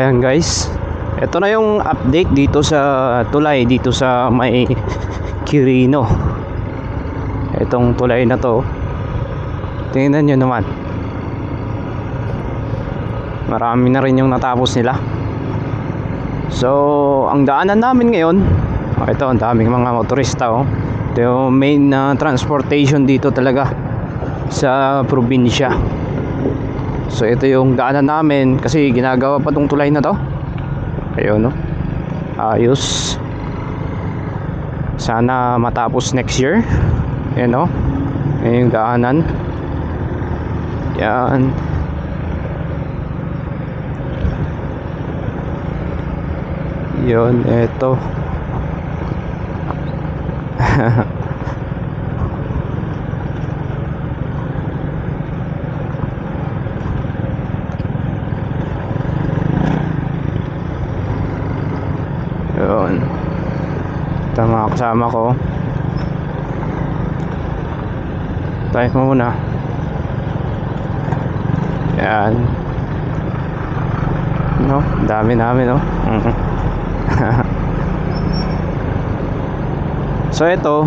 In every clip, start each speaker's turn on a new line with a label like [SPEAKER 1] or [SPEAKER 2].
[SPEAKER 1] Ayan guys, ito na yung update dito sa tulay dito sa may Quirino. Itong tulay na to, tingnan nyo naman, marami na rin yung natapos nila. So ang daanan namin ngayon, ito ang daming mga motorista. Ito yung main transportation dito talaga sa probinsya. So ito yung daanan namin kasi ginagawa pa tong tulay na to. Ayun, no? Ayos. Sana matapos next year. Ayan, no? Ayan yung daanan. Yan. Yun, eto. Yun. Ito mga kasama ko. Tayo mo muna. Yan. No, dami namin, no? So ito,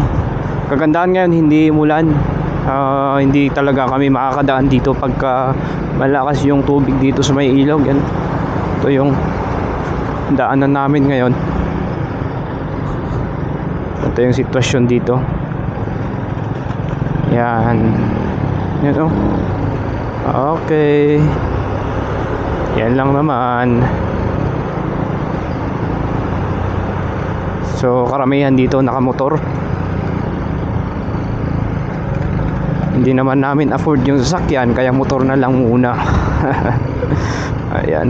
[SPEAKER 1] kagandahan ngayon, hindi umulan. Hindi talaga kami makakadaan dito pagka malakas yung tubig dito sa may ilog. Yan. Ito yung daanan namin ngayon. Ito yung sitwasyon dito. Yan. Yan, oh. Okay. Yan lang naman. So karamihan dito nakamotor. Hindi naman namin afford yung sasakyan, kaya motor na lang muna. Ayan.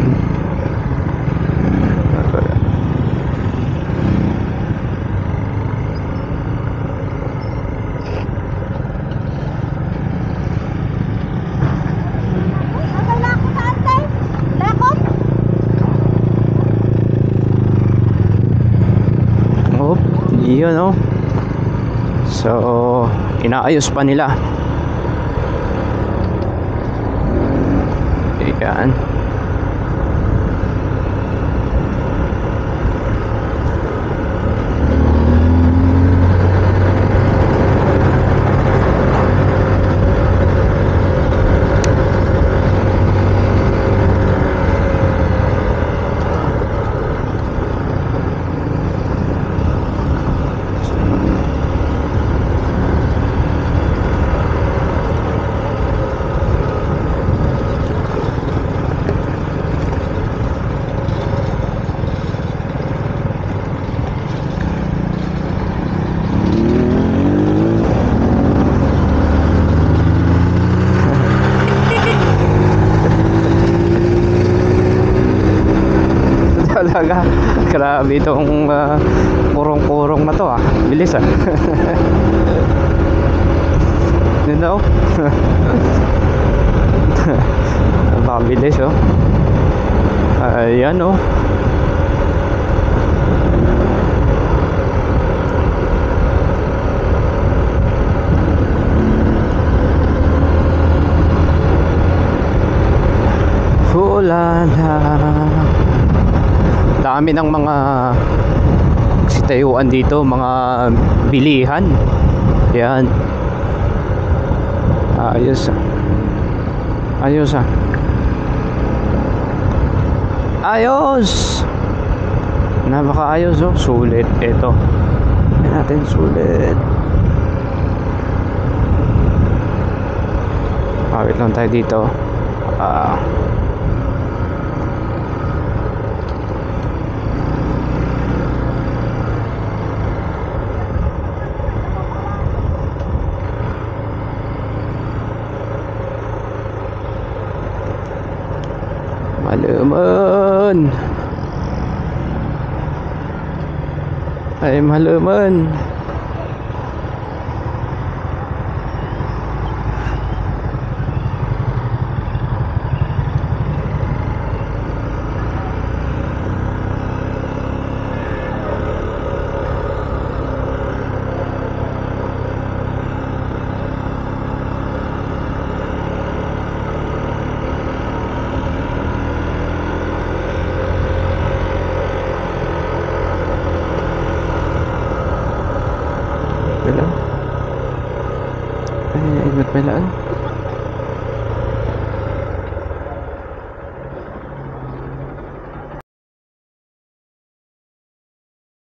[SPEAKER 1] Yun, no? So inaayos pa nila. Ayan. Talaga, grabe itong kurong-kurong na to, bilis, yun na, oh. Napakabilis, oh. Ayan, oh. Hulala. Dami ng mga sitayuan dito, mga bilihan. Yan. Ayos. Ayos, ayos. Napakaayos, oh. Sulit ito. Yan natin, sulit. Wait lang tayo dito. Malaman. Ay, malaman. Ay, ikot pala.